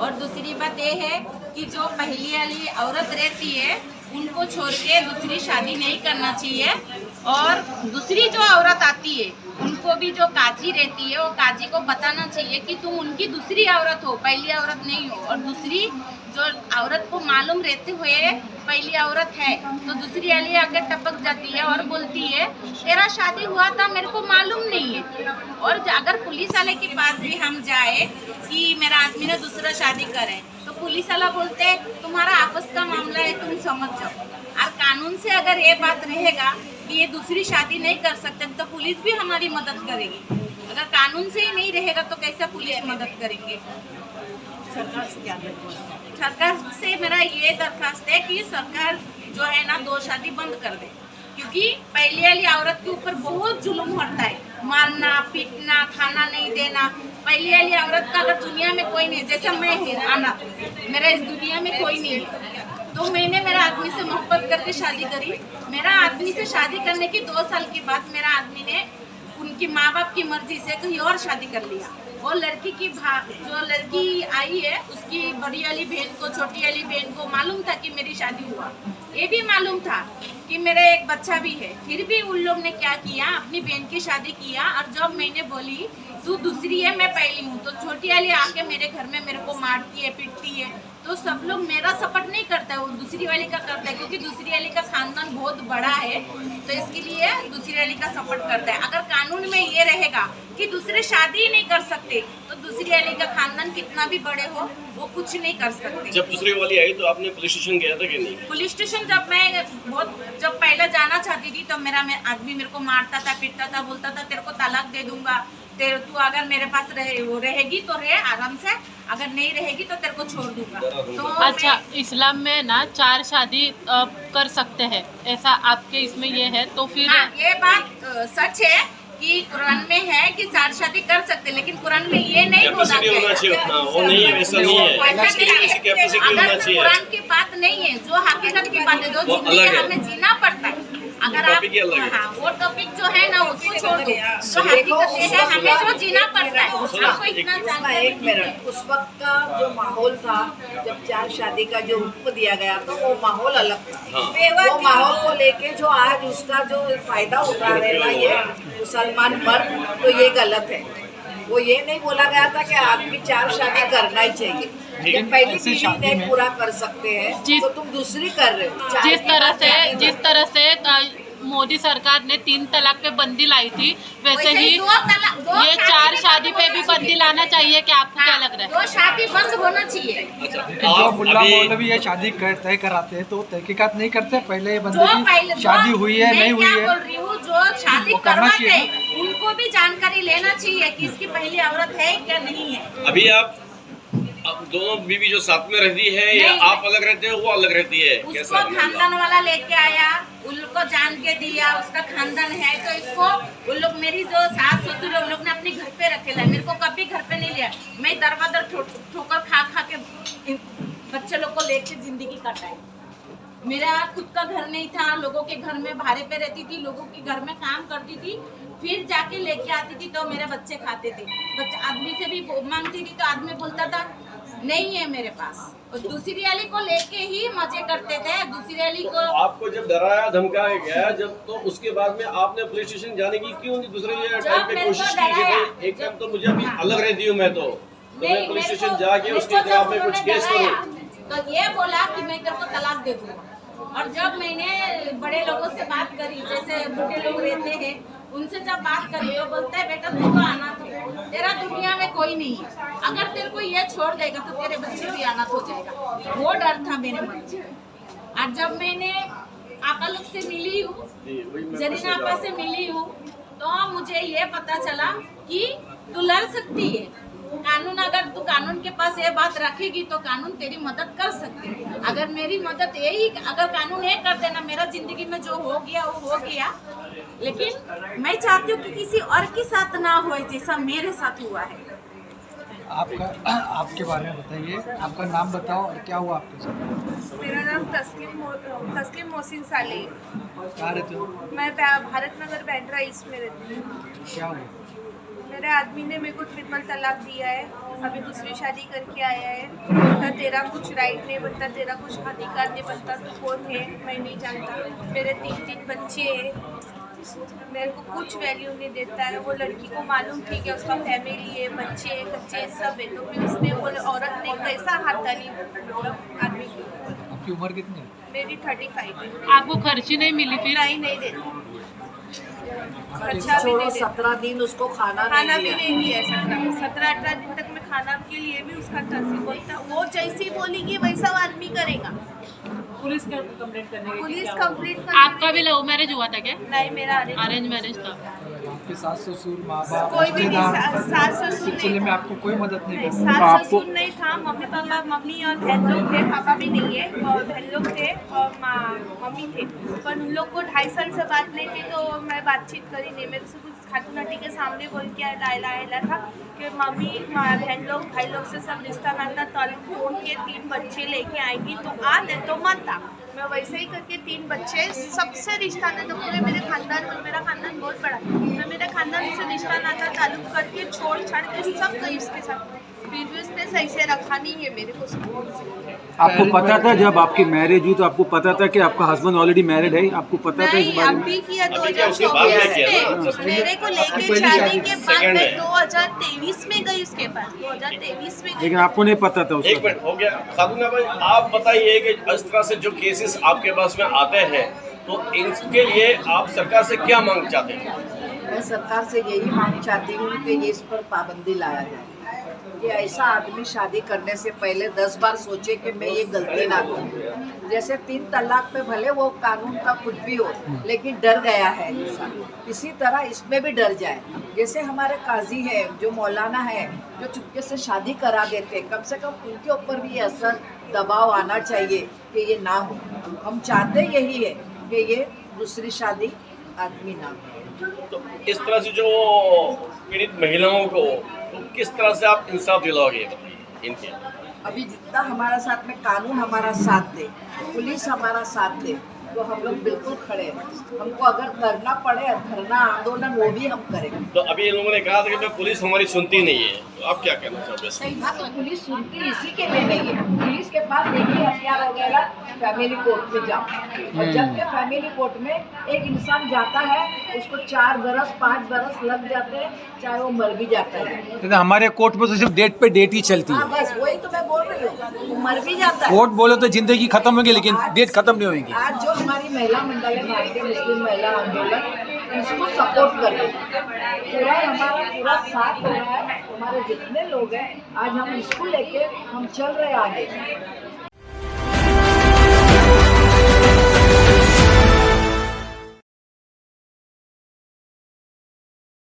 और दूसरी बात ये है कि जो पहली वाली औरत रहती है उनको छोड़ के दूसरी शादी नहीं करना चाहिए। और दूसरी जो औरत आती है उनको भी जो काजी रहती है वो काजी को बताना चाहिए कि तुम उनकी दूसरी औरत हो, पहली औरत नहीं हो। और दूसरी जो औरत को मालूम रहते हुए पहली औरत है तो दूसरी वाली आकर टपक जाती है और बोलती है तेरा शादी हुआ था मेरे को मालूम नहीं है। और अगर पुलिस वाले के पास भी हम जाए कि मेरा आदमी ने दूसरा शादी करे तो पुलिस वाला बोलते हैं तुम्हारा आपस का मामला है, तुम समझ जाओ। और कानून से अगर ये बात रहेगा कि ये दूसरी शादी नहीं कर सकते तो पुलिस भी हमारी मदद करेगी। अगर कानून से ही नहीं रहेगा तो कैसे पुलिस मदद करेंगे। सरकार से मेरा ये दरखास्त है कि सरकार जो है ना दो शादी बंद कर दे, क्योंकि पहली वाली औरत के ऊपर बहुत जुल्म होता है, मारना पीटना खाना नहीं देना। पहली वाली औरत का अगर दुनिया में कोई नहीं, जैसे मैं है आना, मेरा इस दुनिया में कोई नहीं है तो मैंने मेरा आदमी से मोहब्बत करके शादी करी। मेरा आदमी से शादी करने के 2 साल के बाद मेरा आदमी ने उनकी माँ बाप की मर्जी से कहीं और शादी कर लिया। वो लड़की की जो लड़की आई है उसकी बड़ी वाली बहन को छोटी वाली बहन को मालूम था कि मेरी शादी हुआ, ये भी मालूम था कि मेरा एक बच्चा भी है। फिर भी उन लोग ने क्या किया, अपनी बहन की शादी किया। और जब मैंने बोली तू दूसरी है मैं पहली हूँ तो छोटी वाली आके मेरे घर में मेरे को मारती है पीटती है। तो सब लोग मेरा सपोर्ट नहीं करता है, वो दूसरी वाली का करता है, क्योंकि दूसरी वाली का खानदान बहुत बड़ा है तो इसके लिए दूसरी वाली का सपोर्ट करता है। अगर कानून में ये रहेगा कि दूसरे शादी ही नहीं कर सकते तो दूसरी वाली का खानदान कितना भी बड़े हो वो कुछ नहीं कर सकते। जब दूसरी वाली आई तो आपने पुलिस स्टेशन गया था कि नहीं? पुलिस स्टेशन जब पहले जाना चाहती थी तो मेरा आदमी मेरे को मारता था पीटता था, बोलता था तेरे को तलाक दे दूंगा, तू अगर मेरे पास रहेगी तो रहे आराम से, अगर नहीं रहेगी तो तेरे को छोड़ दूंगा। तो अच्छा, इस्लाम में ना 4 शादी कर सकते हैं, ऐसा आपके इसमें ये है तो फिर हाँ, ये बात सच है कि कुरान में है कि 4 शादी कर सकते, लेकिन कुरान में ये नहीं बोला है। वो नहीं है, वैसा नहीं है। अगर कुरान की बात नहीं है, जो हकीकत की बात है, जो जिंदगी हमें जीना पड़ता है, अगर आप वो टॉपिक जो है ना उसको छोड़ दो, जो हकीकत है हमें जो जीना पड़ता है आपको इतना जानकारी। एक मिनट, उस वक्त का जो माहौल था जब 4 शादी का जो हुक्म दिया गया तो वो माहौल अलग था। वो माहौल को लेके जो आज उसका जो फायदा उठा रहे ना ये मुसलमान मर्द, तो ये गलत है। वो ये नहीं बोला गया था कि आदमी 4 शादी करना ही चाहिए। जब पहली बीवी नहीं पूरा कर सकते हैं तो तुम दूसरी कर रहे हो। जिस तरह से मोदी सरकार ने 3 तलाक पे बंदी लाई थी वैसे ही ये 4 शादी पे भी बंदी लाना चाहिए। क्या आपको क्या लग रहा है? 2 शादी बंद होना चाहिए। जो मुल्ला मौलवी ये शादी तय कराते हैं तो तहकीकात नहीं करते, पहले ये बंदे की शादी हुई है नहीं हुई है। बोल रही हूँ जो शादी करवाते हैं उनको भी जानकारी लेना चाहिए कि इसकी पहली औरत है क्या नहीं है। अभी आप दोनों बीवी जो साथ में रहती है या आप अलग रहते हैं वो अलग रहती है? उसको खानदान वाला लेके आया, उन लोग को जान के दिया, उसका खानदान है तो इसको उन लोग मेरी जो सास ससुर उन लोग ने अपने घर पे रखेला, मेरे को कभी घर पे नहीं लिया। मैं दरवाजा ठोकर खा के बच्चे लोग को लेके जिंदगी कटाई। मेरा खुद का घर नहीं था, लोगों के घर में भाड़े पे रहती थी, लोगों के घर में काम करती थी, फिर जाके लेके आती थी तो मेरे बच्चे खाते थे। आदमी से भी मांगती थी तो आदमी बोलता था नहीं है मेरे पास, और दूसरी वाली को लेके ही मजे करते थे। दूसरी वाली को आपको जब डराया धमकाया गया जब, तो उसके बाद में आपने पुलिस स्टेशन जाने की क्यों नहीं दूसरे टाइम पे कोशिश की कि भाई एक टाइम तो मुझे अभी अलग रहती हूँ मैं तो मैं पुलिस स्टेशन जाके उसके खिलाफ में कुछ केस करूँ? तो ये बोला कि मैं तेरे को तलाक दे दूंगा। और जब मैंने बड़े लोगों से बात करी, जैसे बूढ़े लोग रहते हैं उनसे जब बात करी तो बोलता है बेटा तू तो आना तो, तेरा दुनिया में कोई नहीं है, अगर तेरे को ये छोड़ देगा तो तेरे बच्चे भी अनाथ हो जाएगा। वो डर था मेरे मन में। और जब मैंने आपा लोग से मिली हूँ, जरीना आपा से मिली हूँ, तो मुझे ये पता चला कि तू लड़ सकती है। कानून, अगर तू कानून के पास ये बात रखेगी तो कानून तेरी मदद कर सकती है। अगर मेरी मदद यही, अगर कानून ये कर देना मेरा जिंदगी में जो हो गया वो हो गया, लेकिन मैं चाहती हूँ कि किसी और के साथ ना हो जैसा मेरे साथ हुआ है। आपके बारे में बताइए, आपका नाम बताओ और क्या हुआ आपके साथ? मेरा नाम तस्कीम मोहसिन साली। कहाँ रहते हो? मैं भारत नगर बैंड्रा ईस्ट में रहती हूँ। क्या हुआ? मेरे आदमी ने मेरे को ट्रिपल तलाक दिया है, अभी दूसरी शादी करके आया है। बोलता तेरा कुछ राइट नहीं बनता, तेरा कुछ अधिकार नहीं बनता, तू कौन है मैं नहीं जानता। मेरे 3 बच्चे हैं, मेरे को कुछ वैल्यू नहीं देता है। वो लड़की को मालूम ठीक है उसका फैमिली है, बच्चे कच्चे सब है, तो फिर उसने वो औरत ने कैसा हाथ डाली आदमी की। आपकी उम्र कितनी है? मेरी 35 है। आपको खर्ची नहीं मिली फिर? नहीं देती। अच्छा छोड़ो, 17 दिन उसको खाना भी दिया। नहीं दिया। 17-18 दिन तक मैं खाना के लिए भी उसका तरसी बोलता, वो जैसी बोलेगी वैसा वो आदमी करेगा। पुलिस कंप्लेंट आपका भी लव मैरिज हुआ था क्या? नहीं, मेरा अरेंज मैरिज था। आपके सास ससुर माँ बाप कोई भी नहीं, सास ससुर सिलसिले में आपको कोई मदद नहीं करता? सास ससुर नहीं था। मम्मी पापा, मम्मी और बहन लोग थे, पापा भी नहीं है, और बहन लोग थे और मम्मी थे। पर उन लोग को 2.5 साल से बात नहीं थी, तो मैं बातचीत करी नहीं। मेरे से कुछ खाटूनाटी के सामने बोल के लायला था कि मम्मी बहन लोग भाई लोग से सब रिश्ता नाता ताल्लुक तोड़ के 3 बच्चे लेके आएगी, तो आ नहीं तो मत आ। मैं वैसे ही करके 3 बच्चे सबसे रिश्ता नाता, तो पूरे मेरे खानदान में, मेरा खानदान बहुत बड़ा है, मैं मेरे खानदान से रिश्ता नाता ताल्लुक करके छोड़ छाड़ के सब गई उसके साथ। फिर भी उसने सही से रखा नहीं है मेरे को। आपको पता था जब आपकी मैरिज हुई तो आपको पता था कि आपका हस्बैंड ऑलरेडी मैरिड है? आपको पता था इस बारे में? अभी किया 2024 में। मेरे को लेके जाने के बाद मैं 2023 में गई उसके पास, 2023 में। लेकिन आपको नहीं पता था उसको? 1 मिनट हो गया। खातूना भाई, आप बताइए कि इस तरह से जो केसेस आपके पास में आते हैं, तो इनके लिए आप सरकार से क्या मांग चाहते हैं? मैं सरकार से यही मांग चाहती हूँ कि ये इस पर पाबंदी लाया जाए कि ऐसा आदमी शादी करने से पहले 10 बार सोचे कि मैं ये गलती ना करूँ। जैसे 3 तलाक पे भले वो कानून का कुछ भी हो, लेकिन डर गया है इंसान, इसी तरह इसमें भी डर जाए। जैसे हमारे काजी है, जो मौलाना है, जो चुपके से शादी करा देते, कम से कम उनके ऊपर भी असर दबाव आना चाहिए कि ये ना हो। हम चाहते यही है कि ये दूसरी शादी आदमी ना हो। तो इस तरह से जो पीड़ित महिलाओं को तो किस तरह से आप इंसाफ दिलाओगे इनके? अभी जितना हमारा साथ में कानून हमारा साथ दे, पुलिस हमारा साथ दे, तो हम लोग बिल्कुल खड़े हैं। हमको अगर करना पड़े धरना आंदोलन, वो भी हम करेंगे। तो अभी इन लोगों ने कहा था कि पुलिस हमारी सुनती नहीं है, तो आप क्या कहना चाहोगे? सही बात है, पुलिस सुनती इसी के लिए नहीं है। पुलिस के पास देखिए हथियार वगैरह, फैमिली कोर्ट में जाओ, और जब के फैमिली कोर्ट में एक इंसान जाता है उसको 4 बरस 5 बरस लग जाते हैं, चाहे वो मर भी जाता है। तो हमारे कोर्ट में तो सिर्फ डेट पे डेट ही चलती हाँ, है। बस वही तो मैं बोल रही हूँ, वो मर भी जाता है। कोर्ट बोले तो जिंदगी खत्म होगी, लेकिन डेट खत्म नहीं होगी। आज जो हमारी महिला मंडल है, भारतीय मुस्लिम महिला आंदोलन, इसको सपोर्ट कर रहे हैं। पूरा हमारा पूरा साथ हो रहा है, हमारे जितने लोग हैं, आज हम इसको लेके हम चल रहे आगे।